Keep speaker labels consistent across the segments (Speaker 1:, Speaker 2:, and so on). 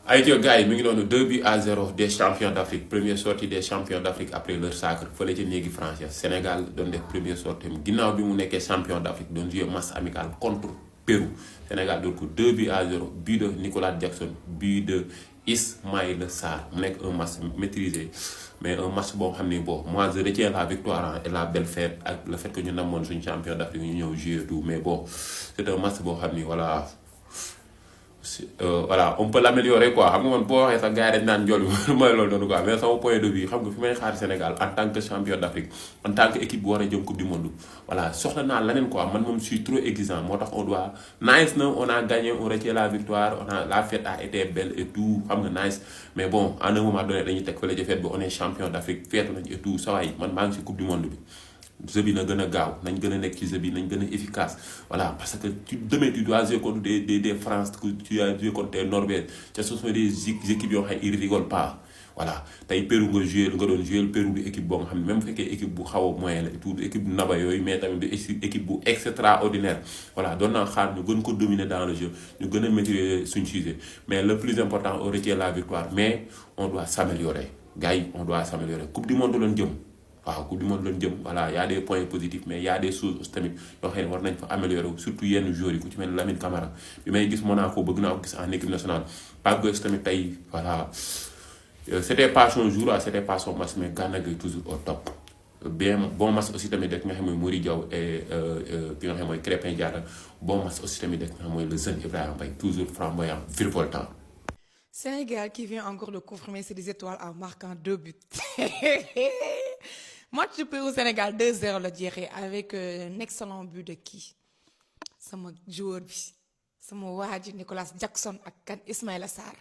Speaker 1: Aïe gars yi mi ngi noonu 2-0 des champions d'Afrique première sortie des champions d'Afrique après leur sacre fële ca néegi France Sénégal doon def première sortie ginnaaw bi mu nekkee champion d'Afrique doon jouer match amical contre Pérou Sénégal doon ko 2-0 but de Nicolas Jackson but de Ismaïla Sarr mu nekk un match maîtrisé mais un match boo xam ne bon moi je retiens la victoire et la belle fête ak le fait que ñu namoon suñu champion d'Afrique ñu ñëw jouer tout mais bon c'est un match boo xam ni voilà. Voilà on peut l'améliorer quoi xam nga man boo waxee sax gars yi dañ naan njool bi mooy loolu noonu quoi mais sama point de vue xam nga fi may xaar Sénégal en tant que champion d'Afrique en tant que équipe bu war a jëm coupe du monde voilà soxla naa leneen quoi man moom je suis trop exigeant moo tax on doit nice na on a gagné on retient la victoire on a la fête a été belle et tout xam nga nice mais bon à un moment donné dañuy teg fële ca fête bi on est champion d'Afrique fête nañ et tout ça waay man maa ngi ci coupe du monde bi. jeu bi na gën a gaaw nañ gën a nekk ci jeu bi nañ gën a efficace voilà parce que demain tu dois jouer contre des France tu dois jouer contre des Norvège te ce sont des équipes yoo xam ne ils rigolent pas voilà tey Pérou nga doon jouer Pérou du équipe boo nga xam ne même bu fekkee équipe bu xaw a moyen la et tout équipe bu naba yooyu mais tamit du équipe bu extraordinaire voilà doon naa xaar ñu gën ko dominer dans le jeu ñu gën a maîtriser suñu sujet mais le plus important on retient la victoire mais on doit s'améliorer gars yi on doit s'améliorer coupe du monde lañ jëm waaw coupe du monde lañ jëm voilà y a des points positifs mais y a des choses aussi tamit yoo xam ne war nañ fa améliorer surtout yenn joueurs yi ku ci mel ni Lamine Camara bi may gis Monaco bëgg naa ko gis en équipe nationale Pape Gueye tamit tey voilà c'était pas son jour c'était pas son match mais Gana Gueye toujours au top bien bon match aussi tamit rek nga xam mooy Mory Diaw et ki nga xam mooy Krépin Diatta bon match aussi tamit rek nga xam mooy le jeune Ibrahima Mbaye toujours flamboyant virevoltant.
Speaker 2: Sénégal qui vient encore de confirmer ses étoiles en marquant 2 buts. Match de Pérou Sénégal 2-0 la jeexee avec un excellent but de kii sama joueur bi sama waa ji Nicolas Jackson ak kan Ismaïla Sarr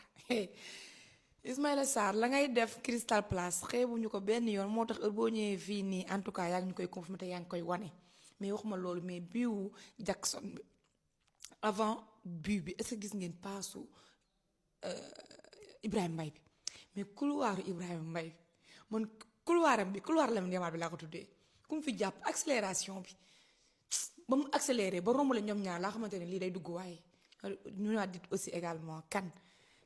Speaker 2: Ismaïla Sarr la ngay def Crystal Palace xeebuñu ko benn yoon moo tax heure boo ñëwee fii nii en tout cas yaa ngi ñu koy confirmer te yaa ngi koy wane mais waxuma loolu mais biu Jackson bi avant but bi est-ce que gis ngeen paasu Ibrahima Mbaye bi mais couloiru Ibrahima Mbaye man couloiram bi couloir Lamine Yamal bi laa ko tuddee ku mu fi jàpp accélération bi ba mu accéléré ba rombale ñoom ñaar laa xamante ne lii day dugg waaye ñu naa dit aussi également kan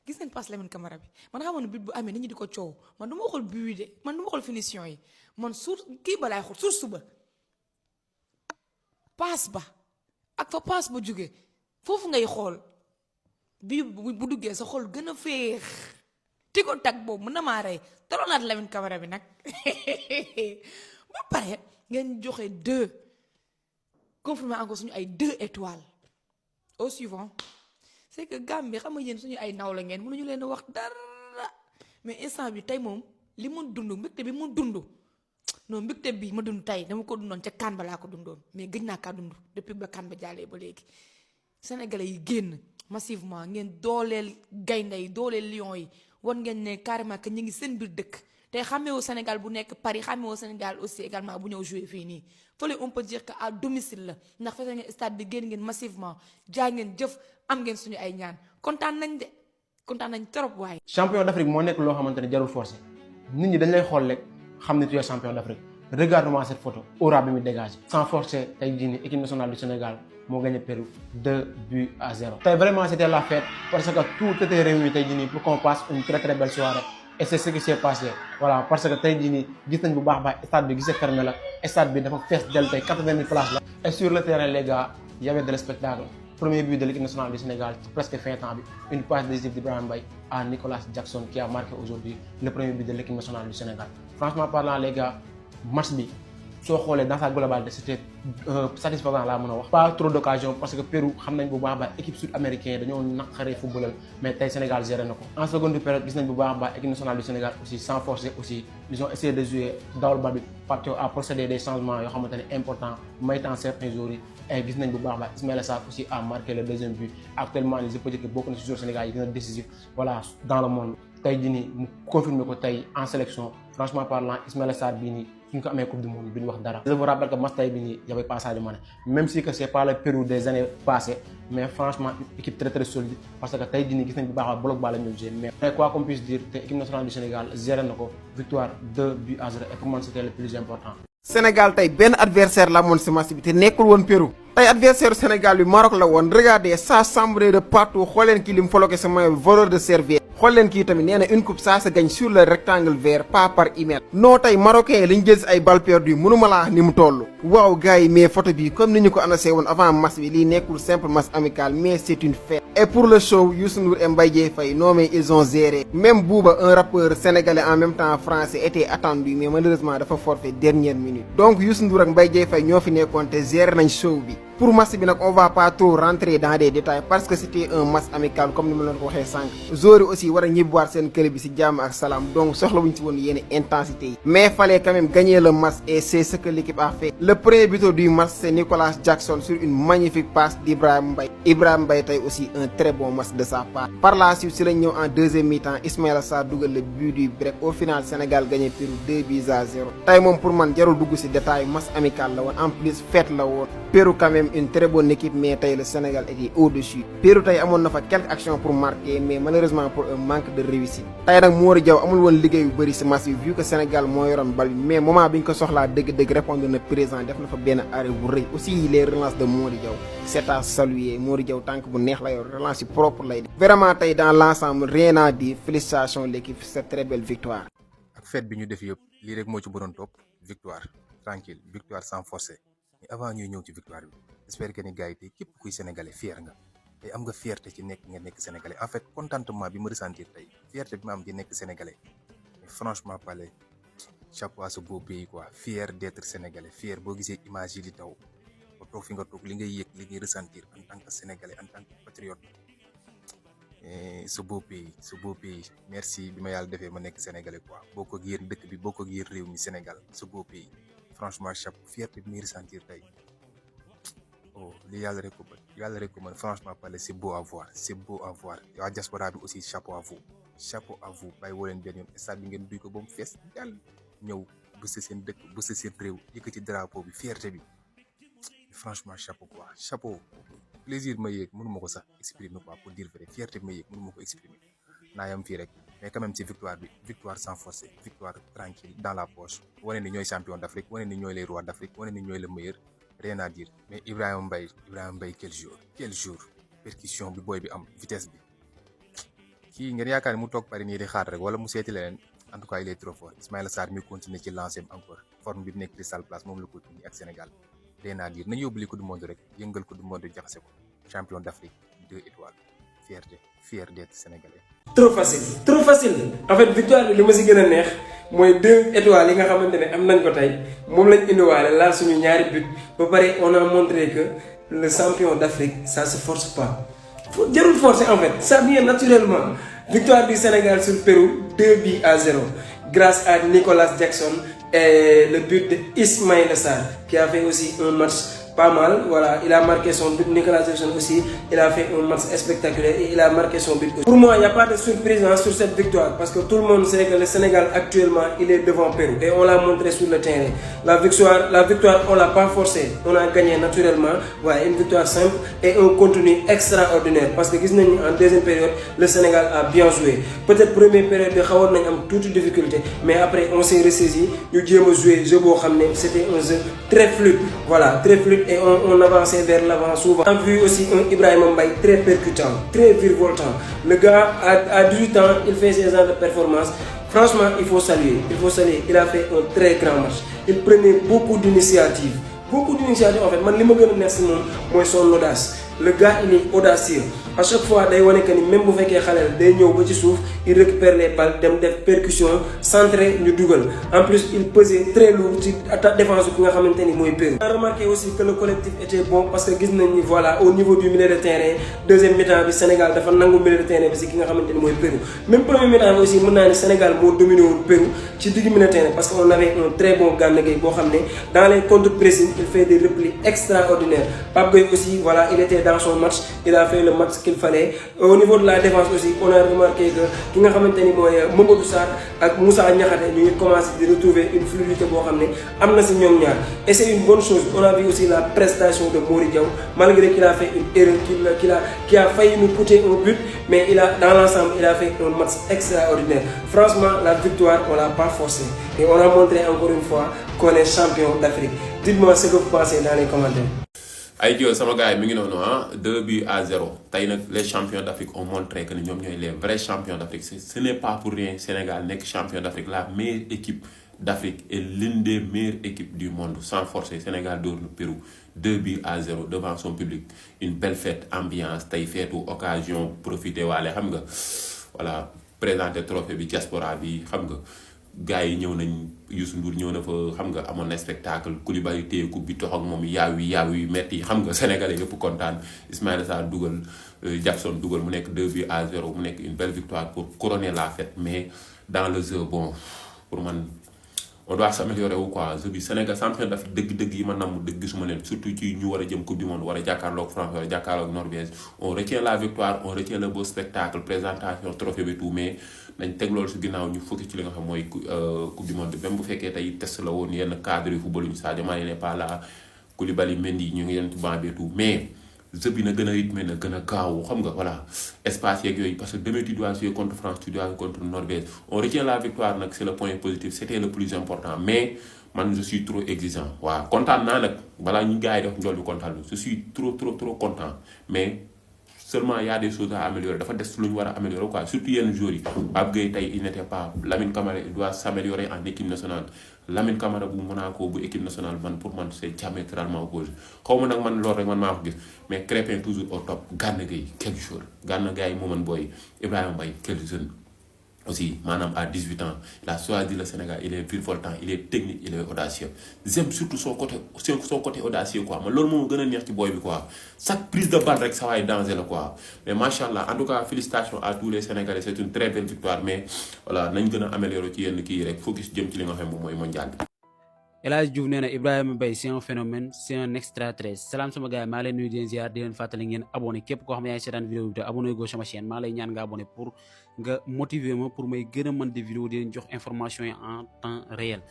Speaker 2: gis ngeen passe Lamine Camara bi man xamoon ne but bu amee nit ñi di ko coow man du ma xool but yi de man du ma xool finition yi man suur kii ba laay xool source ba passe ba ak fa passe ba jóge foofu ngay xool bii bu duggee sa xol gën a féex ti ko tag boobu mën na maa rey toronaat Lamine Camara bi nag ba pare ngeen joxe 2 confirmer encore suñu ay 2 étoiles au suivant c'est que Gambie xam nga yéen suñu ay naw la ngeen mënuñu leen wax dara mais instant bi tey moom li mu dund mbégte bi mu dund non mbégte bi ma dund tey dama ko dundoon ca kan ba laa ko dundoon mais gëj naa kaa dund depuis ba kan ba jàllee ba léegi sénégalais yi génn massivement ngeen dooleel gaynde yi dooleel lion yi wan ngeen ne carrément que ñu ngi seen biir dëkk te xàmmeewoo Sénégal bu nekk Paris xàmmeewoo Sénégal aussi également bu ñëw jouer fii nii fële on peut dire que à domicile la ndax fekk ngeen stade bi génn ngeen massivement jaay ngeen jëf am ngeen suñu ay ñaan kontaan nañ trop waaye.
Speaker 3: champion d'Afrique moo nekk loo xamante ne jarul forcé nit ñi dañ lay xool rek xam ne tu es champion d'Afrique regarde-moi cette photo aura bi muy dégagé sans forcer tey jii nii équipe nationale du Sénégal moo gagné Pérou 2-0. tey vraiment c'était la fête parce que tout était réuni tey jii nii pour qu'on passe une très très belle soirée et c'est ce qui s'est passé voilà parce que tey jii nii gis nañ bu baax baax stade bi gisee fermé la stade bi dafa fees del tey 80 000 places la. et sur le terrain les gars il y avait de spectacle premier but de l'équipe nationale du Sénégal presque fin temps bi une passe décisive d'Ibrahima Mbaye à Nicolas Jackson qui a marqué aujourd'hui le premier but de l'équipe nationale du Sénégal. Franchement parlant les gars match bi soo xoolee dans sa globalité c'était satisfaisant laa mën a wax. pas trop d'occasion parce que Pérou xam nañ bu baax a baax équipe sud-américaine dañoo naqaree footballal mais tey Sénégal géré na ko. en seconde période gis nañ bu baax a baax équipe nationale du Sénégal aussi sans forcer aussi ils ont essayé de jouer dawal bal bi Pape Thiaw a procédé des changements yoo xamante ne important mettant certains joueurs yi et gis nañ bu baax a baax Ismaïla Sarr aussi a marqué le deuxième but actuellement je peux dire que bokk na ci joueurs Sénégal yi gën a décisif voilà dans le monde. tey jii nii mu confirmer ko tey en sélection franchement parlant Ismaïla Sarr bii nii suñ ko amee coupe du monde duñ wax dara. je vous rappelle que match tey bii nii y avait pas Sadio Mané même si que c'est pas le Pérou des années passées mais franchement équipe très très solide parce que tey jii nii gis nañ bu baax a bloc bas la ñu joué mais quoi qu'on puisse dire te équipe nationale du Sénégal géré na ko victoire 2-0 et pour moi c'était le plus important.
Speaker 4: Sénégal tey benn adversaire la amoon si match bi te nekkul woon Pérou tey adversaire Sénégal bi Maroc la woon regardez ça chambré de partout xooleen kii li mu foloke sama voleur de serviette xool leen kii tamit nee na une coupe ça se gagne sur le rectangle vert pas par email. non tey marocain yi lañ jël si ay balles perdues mënuma laa ni mu toll. waaw gars yi mais photo bi comme ni ñu ko annoncé woon avant match bi lii nekkul simple match amical mais c'est une fête. et pour le show Youssou Ndour et Mbaye Dièye Faye non mais ils ont géré. même Booba un rappeur sénégalais en même temps français était attendu mais malheureusement dafa forfait dernière minute. donc Youssou Ndour ak Mbaye Dièye Faye ñoo fi nekkoon te géré nañ show bi. pour match bi nag on va pas trop rentrer dans des détails parce que c'était un match amical comme ni ma leen ko waxee sànq. joueurs yi aussi war a ñibbiwaat seen club bi ci jàmm ak salaam donc soxlawuñ ci woon yenn intensité yi. mais fallait quand même gagner le match et c'est ce que l'équipe a fait. le premier buteur du match c'est Nicolas Jackson sur une magnifique passe d'Ibrahima Mbaye. Ibrahima Mbaye tey aussi un très bon match de sa part. par la suite si lañ ñëw en deuxième mi-temps Ismaïla Sarr dugal le but du break au final Sénégal gagné Pérou 2-0. tey moom pour man jarul dugg ci détail match amical la woon en plus fête la woon. Pérou quand même une très bonne équipe mais tey le Sénégal était au-dessus. Pérou tey amoon na fa quelques actions pour marquer mais malheureusement pour un manque de réussite. tey nag Mody Diaw amul woon liggéey yu bëri ci match bi vu que Sénégal moo yoroon bal bi mais moment bi ñu ko soxlaa dëgg-dëgg répondre na présent def na fa benn arrêt bu rëy aussi les relances de Mody Diaw c'est à saluer. Mody Diaw tànk bu neex la yor relance yi propre lay def. vraiment tey dans l'ensemble rien à dire félicitations l'équipe c'est très belle victoire.
Speaker 5: ak fête bi ñu def yëpp lii rek moo ci bëroon topp victoire tranquille victoire sans forcer mais avant ñuy ñëw ci victoire bi j'espère que ni gars yi tey képp kuy sénégalais fier nga tey am nga fierté ci nekk nga nekk sénégalais en fait contentement bi ma ressentir tey fierté bi ma am ci nekk sénégalais mais franchement parler chapeau à ce beau pays quoi fier d'être sénégalais fier boo gisee image yi di taw ba toog fi nga toog li ngay yëg li ngay ressentir en tant que sénégalais en tant que patriote ce beau pays merci bi ma yàlla defee ma nekk sénégalais quoi boo ko yéen dëkk bi boo ko yéen réew mi Sénégal ce beau pays franchement chapeau fierté bi muy ressentir tey oh li yàlla rek ko mën franchement parler c'est beau à voir waa diaspora bi aussi chapeau à vous bàyyi woo leen benn yoon stade bi ngeen duy ko ba mu fees dal ñëw bësa seen dëkk bësa seen réew yëkkati drapeau bi fierté bi franchement chapeau quoi chapeau plaisir ma yéeg mënu ma ko sax exprimer quoi pour dire vrai fierté bi ma yéeg mënu ma ko exprimer naa yam fii rek mais quand même ci victoire sans forcer victoire tranquille dans la poche wane ni ñooy champion d'Afrique wane ni ñooy les rois d'Afrique wane ni ñooy le meilleur rien à dire mais Ibrahima Mbaye quel jour percussion bi booy bi am vitesse bi kii ngeen yaakaar ni mu toog pare nii di xaar rek wala mu seeti leneen en tout cas il est trop fort Ismaïla Sarr mi continuer ci lancé encore forme bi nekk Crystal Palace moom la continuer ak Sénégal rien à dire nañu yóbbu li coupe du monde rek yëngal coupe du monde jaxase ko champion d'Afrique 2 étoiles fier d'être sénégalais.
Speaker 6: trop facile en fait victoire bi li ma si gën a neex mooy 2 étoiles yi nga xamante ne am nañ ko tey moom lañ indiwaale laal suñu ñaari but ba pare on a montré que le champion d'Afrique ça se force pas jarul forcer en fait ça vient naturellement. Victoire du Sénégal sur Pérou 2-0 grâce à Nicolas Jackson et le but de Ismaïla Sarr qui a fait aussi un match pas mal. Voilà, il a marqué son but. Nicolas Jackson aussi, il a fait un match spectaculaire et il a marqué son but aussi. Pour moi, il n'y a pas de surprise sur cette victoire parce que tout le monde sait que le Sénégal actuellement, il est devant Pérou et on l'a montré sur le terrain. La victoire, on l'a pas forcé. On a gagné naturellement. Ouais, une victoire simple et un contenu extraordinaire parce que en deuxième période, le Sénégal a bien joué. Peut-être première période, il y a toutes les difficultés, mais après on s'est ressaisi. Nous avons joué jeu c'était un jeu très fluide. Voilà, très fluide. Et on avançait vers l'avant souvent. On a vu aussi un Ibrahima Mbaye très percutant, très virevoltant. Le gars, à 18 ans, il fait ses ans de performance. Franchement, il faut saluer. Il a fait un très grand match. Il prenait beaucoup d'initiatives. En fait, man li ma gën a neex si moom mooy son audace. Le gars, il est audacieux. À chaque fois, même bu fekkee xale day ñëw ba ci suuf, il récupère les balles, dem def percussion, centré ñu dugal. En plus, il pesait très lourd ci attaque défense ki nga xamante ni mooy Pérou. On a remarqué aussi que le collectif était bon parce que gis nañ ni voilà au niveau du milieu de terrain, deuxième mi-temps bi Sénégal dafa nangu milieu de terrain bi si ki nga xamante ni mooy Pérou. Même premier mi-temps bi aussi mën naa ne Sénégal moo dominé woon Pérou ci digg milieu de terrain parce qu'on avait un très bon Gana Gueye boo xam ne dans les contre-pressing, il fait des replis extraordinaires. Pape Gueye aussi, voilà, il était dans son match, il a fait le match qu'il fallait. Au niveau de la défense aussi, on a remarqué que ki nga xamante ni mooy Mamadou Sarr ak Moussa Niakhaté ñu ngi commencé di retrouver une fluidité boo xam ne am na si ñoom ñaar et c'est une bonne chose. On a vu aussi la prestation de Mody Diaw malgré qu'il a fait une erreur qui a failli nous coûter un but, mais dans l'ensemble il a fait un match extraordinaire. Franchement, la victoire on l'a pas forcé et on a montré encore une fois qu'on est champion d'Afrique. Dites-moi ce que vous pensez dans les commentaires.
Speaker 1: ay jo sama gars yi mi ngi noonu 2-0 tey nag les champions d'Afrique ont montré que ni ñoom ñooy les vrais champions d'Afrique ce n'est pas pour rien Sénégal nekk champion d'Afrique la meilleure équipe d'Afrique et l'une des meilleures équipes du monde sans forcer Sénégal dóor na Pérou 2-0 devant son public une belle fête ambiance tey feetu occasion profiter waale xam nga voilà présenter trophée bi diaspora bi xam nga gars yi ñëw nañ Youssou Ndour ñëw na fa xam nga amoon na spectacle Koulibaly téye coupe bi tox ak moom yaaw yi metti xam nga sénégalais yëpp kontaan Ismaïla Sarr dugal Jackson dugal mu nekk 2-0 mu nekk une belle victoire pour couronner la fête mais dans le jeu bon pour man on doit s'améliorer ou quoi jeu bi Sénégal champion d'Afrique dëgg-dëgg yi ma namm dëgg gisuma leen surtout ci ñu war a jëm coupe du monde war a jàkkaarloog France war a jàkkaarloog Norvège on retient la victoire on retient le beau spectacle présentation trophée bi tout mais nañ teg loolu si ginnaaw ñu focus ci li nga xam mooy coupe du monde même bu fekkee tey test la woon yenn cadre yi football ñu Sadio Mané n'est pas là Koulibaly Mendy ñu ngi leen ci banc bi tout mais jeu bi na gën a rythmé na gën a gaaw xam nga voilà espace yeeg yooyu parce que demain tu dois jouer contre France tu dois jouer contre Norvège on retient la victoire nag c'est le point positif c'était le plus important mais man je suis trop exigeant waaw kontaan naa nag balaa ñu gars yi def njool bi kontaan je suis trop content mais seulement il y a des choses à améliorer dafa des lu ñu war a améliorer quoi surtout yenn joueurs yi Pape Gueye tey il n'était pas Lamine Camara il doit s'améliorer en équipe nationale Lamine Camara bu Monaco bu équipe nationale man pour man c'est diamétralement opposé xaw ma nag man loolu rek man maa ko gis mais Crépin toujours au top Gana Gueye quel joueur Gana Gueye moo mën booy Ibrahima Mbaye quel jeune aussi maanaam à 18 ans il a choisi le Sénégal il est virevoltant il est technique il est audacieux j'aime surtout son côté audacieux quoi man loolu moom gën a neex ci booy bi quoi chaque prise de balle rek ça va danger la quoi mais machallah en tout cas félicitations à tous les Sénégalais c'est une très belle victoire mais voilà nañ gën a améliorer ci yenn kii rek focus jëm ci li nga xam moom mooy mondial bi.
Speaker 7: El Hadj Diouf nee na Ibrahima Mbaye c'est un phénomène c'est un extraterrestre salaam sama gars yi maa leen nuyu di leen ziar di leen fàttali ngeen abonné képp koo xam ne yaa ngi seetaan vidéo bi te abonné go sama chaîne maa lay ñaan nga abonné pour nga motiver ma pour may gën a mën di vidéo di leen jox information yi en temps réel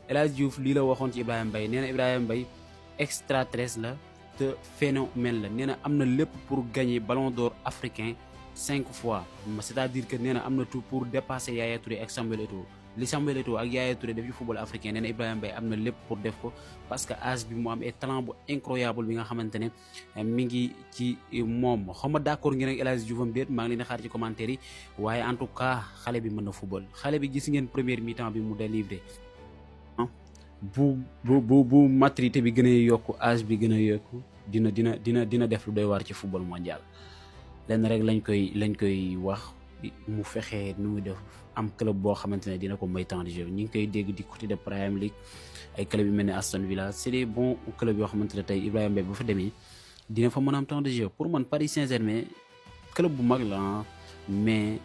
Speaker 7: El Hadj Diouf lii la waxoon ci Ibrahima Mbaye nee na Ibrahima Mbaye extraterrestre la te phénomène la nee na am na lépp pour gagner ballon d'or africain 5 fois c'est-à-dire que nee na am na tout pour dépasser Yaya Touré ak Samuel Eto'o li Samuel Eto'o ak Yaya Touré def ci football africain nee na Ibrahima Mbaye am na lépp pour def ko parce que âge bi mu am et talent bu incroyable bi nga xamante ne mi ngi ci moom xaw ma d'accord ngeen ak El Hadj Diouf am déet maa ngi leen di xaar ci commentaire yi waaye en tout cas xale bi mën na football xale bi gis ngeen première mi-temps bi mu délivré bu maturité bi gën a yokku âge bi gën a yokku dina def lu doy waar ci football mondial lenn rek lañ koy wax mu fexe nu muy def am club boo xamante ne dina ko may temps de jeu ñi ngi koy dégg di côté de Premier League ay club yu mel ne Aston Villa c'est des bons clubs yoo xamante ne tey Ibrahima Mbaye bu fa demee dina fa mën a am temps de jeu pour man Paris Saint-Germain club bu mag la mais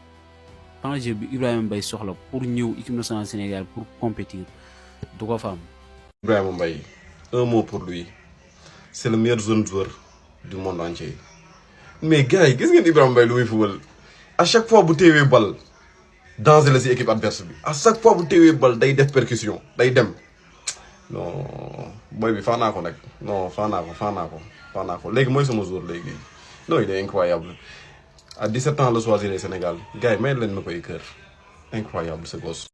Speaker 7: temps de jeu bi Ibrahima Mbaye soxla pour ñëw équipe nationale Sénégal pour compétir du ko fa am.
Speaker 8: Ibrahima Mbaye un mot pour lui c'est le meilleur jeune joueur du monde entier mais gars yi gis ngeen Ibrahima Mbaye lu muy football à chaque fois bu teewee bal danger la si équipe adverse bi à chaque fois bu teewee bal day def percussion day dem non boy bi faa naa ko nag non faa naa ko léegi mooy sama joueur léegi non il est incroyable à 17 ans la choisir le Sénégal gars yi may leen ma koy cœur incroyable ce gosse.